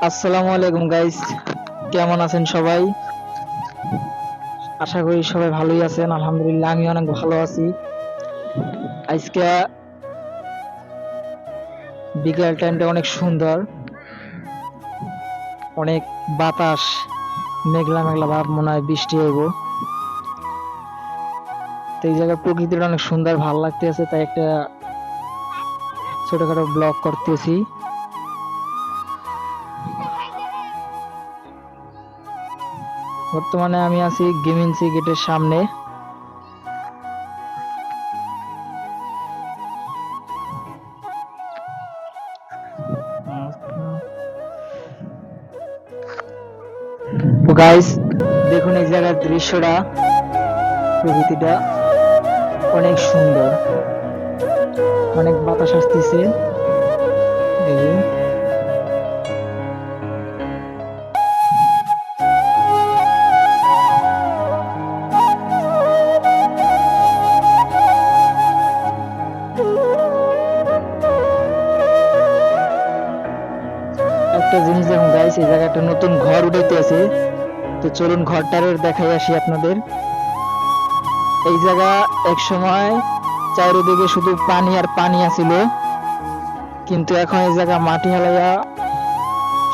আসসালামু আলাইকুম গাইস, কেমন আছেন সবাই? আশা করি সবাই ভালোই আছেন। আলহামদুলিল্লাহ আমি অনেক ভালো আছি। আজকে বিকেল টাইমটা অনেক সুন্দর, অনেক বাতাস, মেঘলা মেঘলা ভাব, মনে হয় বৃষ্টি হইব। তো এই জায়গার প্রকৃতিটা অনেক সুন্দর, ভালো লাগতেছে, তাই একটা ছোটখাটো ব্লগ করতেছি। বর্তমানে আমি আছি গেমিনসি গেটের সামনে। তো গাইস, দেখুন এই জায়গার দৃশ্যটা, প্রকৃতিটা অনেক সুন্দর, অনেক বাতাস আসতেছে। এই যে একটা জিনিস দেখুন গাইস, এই জায়গায় একটা নতুন ঘর উঠাইতে আছে। তো চলুন ঘরটার দেখাই আসি আপনাদের। এই জায়গা এক সময় চারিদিকে শুধু পানি আর পানি আছিল, কিন্তু এখন এই জায়গা মাটি হালাইয়া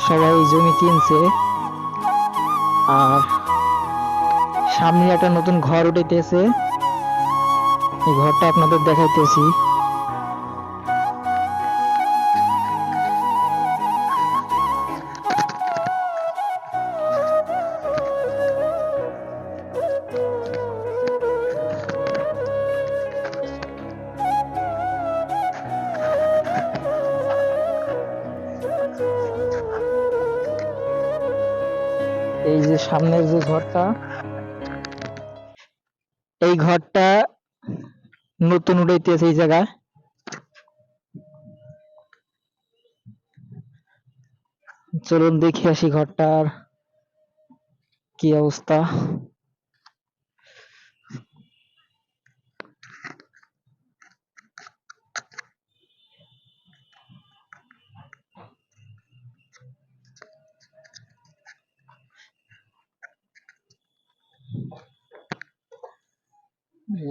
সবাই জমি কিনছে। আর সামনে একটা নতুন ঘর উঠাইতেছে, এই ঘরটা আপনাদের দেখাইতেছি। এই যে সামনের যে ঘরটা, এই ঘরটা নতুন উঠাইতেছে এই জায়গায়। চলুন দেখে আসি ঘরটার কি অবস্থা।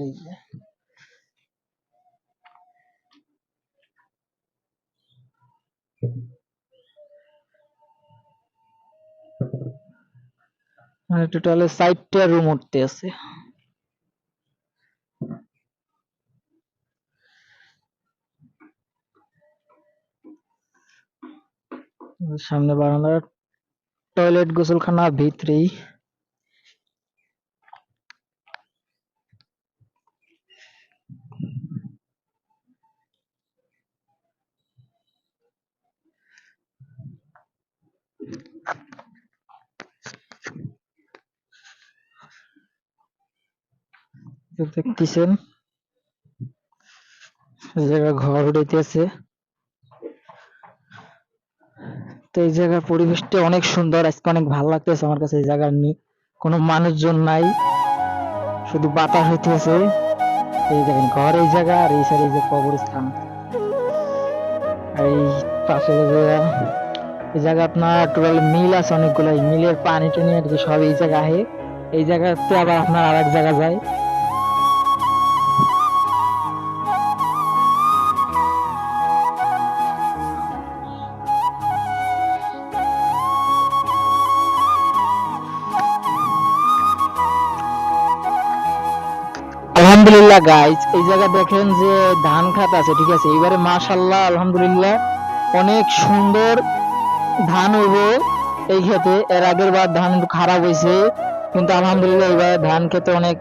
এই যে মানে টোটালে 4টা রুম উঠতে আছে। সামনে বারান্দা, টয়লেট গোসলখানা ভিতরেই। দেখতেছেন এই জায়গায় ঘর উঠাইতেছে। তো এই জায়গার পরিবেশটা অনেক সুন্দর, আজকে অনেক ভালো লাগতেছে আমার কাছে। এই জায়গার কোনো মানুষজন নাই, শুধু বাতাস হইতেছে। এই দেখেন ঘর এই জায়গা, আর এই সাইডে যে কবরস্থান, আর এই পাশে যে এই জায়গা আপনার টোটাল মিল আছে অনেকগুলো, এই মিলের পানি টানি আর কি সব এই জায়গা আহে। এই জায়গাতে আবার আপনার আর এক জায়গা যায়। আলহামদুলিল্লাহ গাইজ, এই জায়গা দেখেন যে ধান খাত আছে, ঠিক আছে। এবারে মাশাল্লাহ আলহামদুলিল্লাহ অনেক সুন্দর ধান হইব এই ক্ষেতে। এর আগের বার ধান একটু খারাপ হয়েছে, কিন্তু আলহামদুলিল্লাহ এবার ধান খেতে অনেক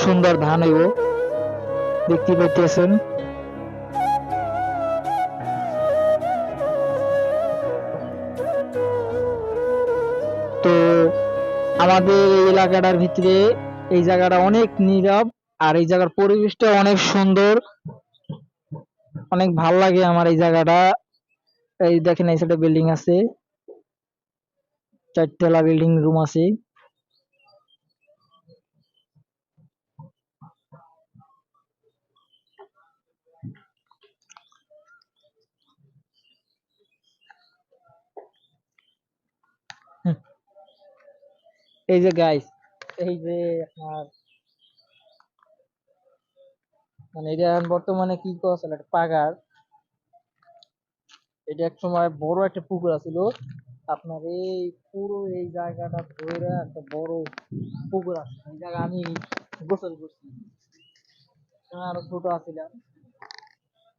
সুন্দর ধান হইব, দেখতে পাইতেছেন। তো আমাদের এই এলাকাটার ভিতরে এই জায়গাটা অনেক নীরব, আর এই জায়গার পরিবেশটা অনেক সুন্দর, অনেক ভাল লাগে আমার এই জায়গাটা। এই দেখেন এই সাইডে বিল্ডিং আছে, 4 তলা বিল্ডিং রুম আছে। এই যে গাইস, এই যে আপনার মানে এটা এখন বর্তমানে কি করা একটা পাগার। এটা এক সময় বড় একটা পুকুর আছিল। আপনার এই পুরো এই জায়গাটা ধরে একটা বড় পুকুর আছে, এই জায়গা আমি গোসল করছি যখন আরো ছোট আছিলাম।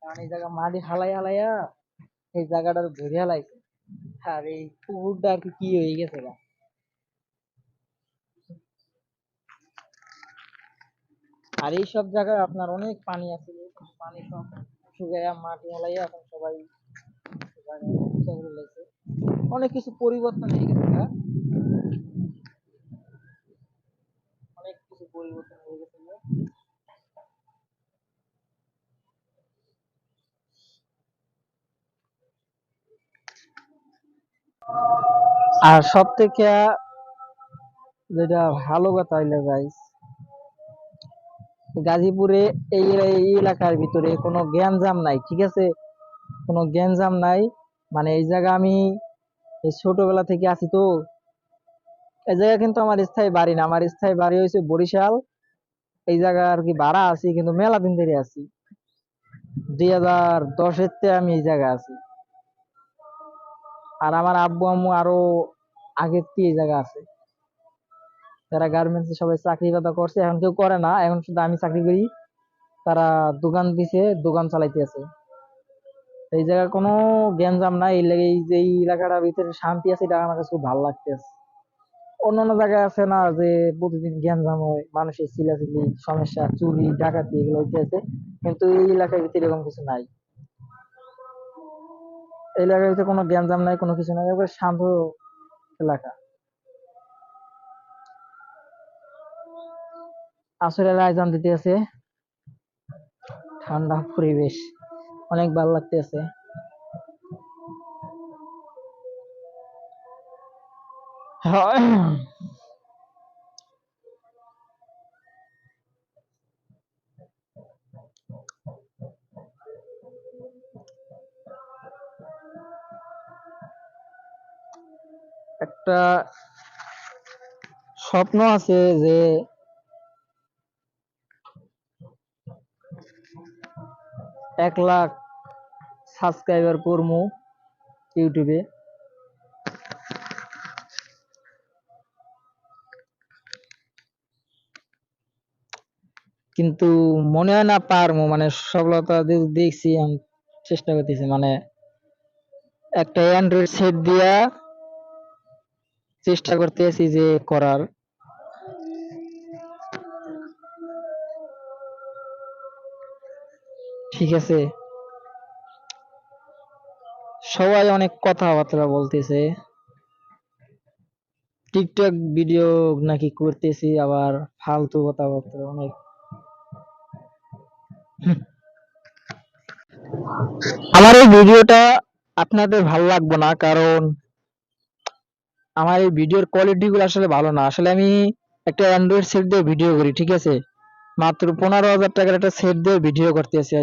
কারণ এই জায়গা মাটি হালাই হালাইয়া এই জায়গাটা ধরে হালাইছে। আর এই পুকুরটা আর কি কি হয়ে গেছে গা। আর এই সব জায়গায় আপনার অনেক পানি আছে, পানি সব শুকাইয়া মাটি হালাইয়া এখন সবাই জায়গায় উঁচা করে লাইছে। অনেক কিছু পরিবর্তন হয়ে গেছে গা, অনেক কিছু পরিবর্তন হয়ে গেছে গা। আর সব থেকে যেটা ভালো কথা হইলো গাইস, গাজীপুরে এই এলাকার ভিতরে কোনো গ্যাঞ্জাম নাই, ঠিক আছে? কোনো গ্যাঞ্জাম নাই। মানে এই জায়গা আমি এই ছোটবেলা থেকে আছি তো। এই জায়গা কিন্তু আমার স্থায়ী বাড়ি না, আমার স্থায়ী বাড়ি হয়েছে বরিশাল। এই জায়গা আর কি ভাড়া আছি, কিন্তু মেলা দিন ধরে আছি। 2010-এর তে আমি এই জায়গায় আছি। আর আমার আব্বু আম্মু আরো আগের থেকে এই জায়গা আছে। যারা গার্মেন্টসে সবাই চাকরি বাকরি করছে, এখন কেউ করে না, এখন শুধু আমি চাকরি করি। তারা দোকান দিছে, দোকান চালাইতে আছে। এই জায়গায় কোনো গ্যাঞ্জাম নাই, এই লেগে এই যে এই এলাকাটার ভিতরে শান্তি আছে, এটা আমার কাছে খুব ভালো লাগতেছে। অন্যান্য জায়গায় আছে না যে প্রতিদিন গ্যাঞ্জাম হয়, মানুষের চিল্লাচিল্লি, সমস্যা, চুরি ডাকাতি এগুলো হইতেছে, কিন্তু এই এলাকার ভিতরে এরকম কিছু নাই। এই এলাকার ভিতরে কোনো গ্যাঞ্জাম নাই, কোনো কিছু নাই, একবার শান্ত এলাকা। আসরের আয়োজন দিতে আছে, ঠান্ডা পরিবেশ, অনেক ভালো লাগতেছে। একটা স্বপ্ন আছে যে 1 লাখ সাবস্ক্রাইবার করবো ইউটিউবে। কিন্তু মনে হয় না পারবো, মানে সফলতা দেখছি, আমি চেষ্টা করতেছি, মানে একটা অ্যান্ড্রয়েড সেট দিয়া চেষ্টা করতেছি যে করার। ঠিক আছে, সবাই অনেক কথাবার্তা বলতেছে, টিকটক ভিডিও নাকি করতেছি, আবার ফালতু কথাবার্তা অনেক। আমার এই ভিডিওটা আপনাদের ভালো লাগবে না, কারণ আমার এই ভিডিওর কোয়ালিটি গুলো আসলে ভালো না। আসলে আমি একটা অ্যান্ড্রয়েড সেট দিয়ে ভিডিও করি, ঠিক আছে? মাত্র 15,000 টাকার একটা সেট দিয়ে ভিডিও করতেছি।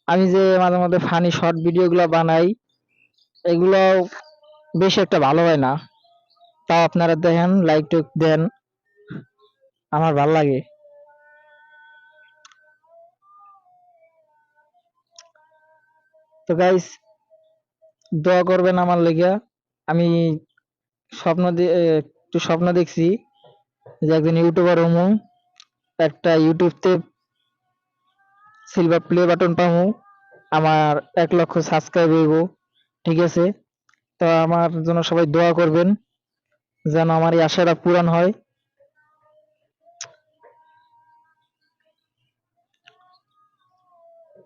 আমি যে মাঝে মধ্যে ফানি শর্ট ভিডিও গুলো বানাই, এগুলো বেশি একটা ভালো হয় না। তাও আপনারা দেখেন, লাইক টুক দেন, আমার ভালো লাগে। তো গাইস, দোয়া করবেন আমার লেগে। আমি একটু স্বপ্ন দেখছি যে একজন ইউটিউবার হমু, একটা ইউটিউবতে সিলভার প্লে বাটন পাবো, আমার 1 লক্ষ সাবস্ক্রাইব হইব, ঠিক আছে? তো আমার জন্য সবাই দোয়া করবেন যেন আমার এই আশাটা পূরণ হয়।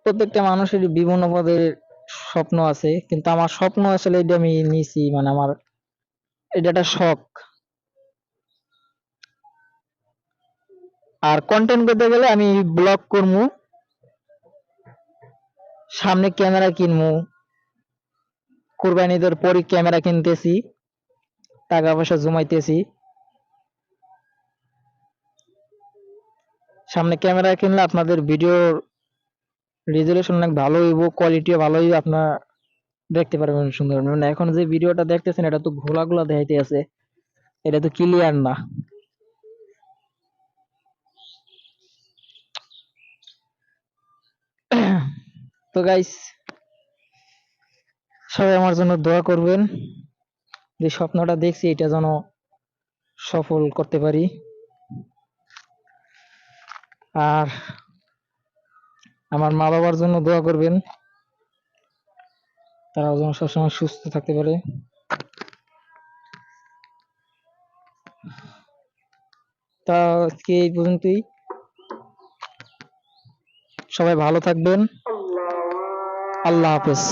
প্রত্যেকটা মানুষেরই বিভিন্ন পদের স্বপ্ন আছে, কিন্তু আমার স্বপ্ন আসলে এটা আমি নিছি, মানে আমার এটা একটা শখ। আর কন্টেন্ট করতে গেলে আমি ব্লগ করবো, সামনে ক্যামেরা কিনবো, কোরবানি ঈদের পরই ক্যামেরা কিনতেছি, টাকা পয়সা জমাইতেছি। সামনে ক্যামেরা কিনলে আপনাদের ভিডিওর রেজুলেশন অনেক ভালো হইব, কোয়ালিটিও ভালো হইব, আপনার দেখতে পারবেন সুন্দর। মানে এখন যে ভিডিওটা দেখতেছেন এটা তো ঘোলা ঘোলা দেখাইতে আছে, এটা তো ক্লিয়ার না। তো গাইস, সবাই আমার জন্য দোয়া করবেন, যে স্বপ্নটা দেখছি এটা যেন সফল করতে পারি। আর আমার মা বাবার জন্য দোয়া করবেন, তারাও যেন সবসময় সুস্থ থাকতে পারে। তা আজকে এই পর্যন্তই। সবাই ভালো থাকবেন। আল্লাহ হাফেজ।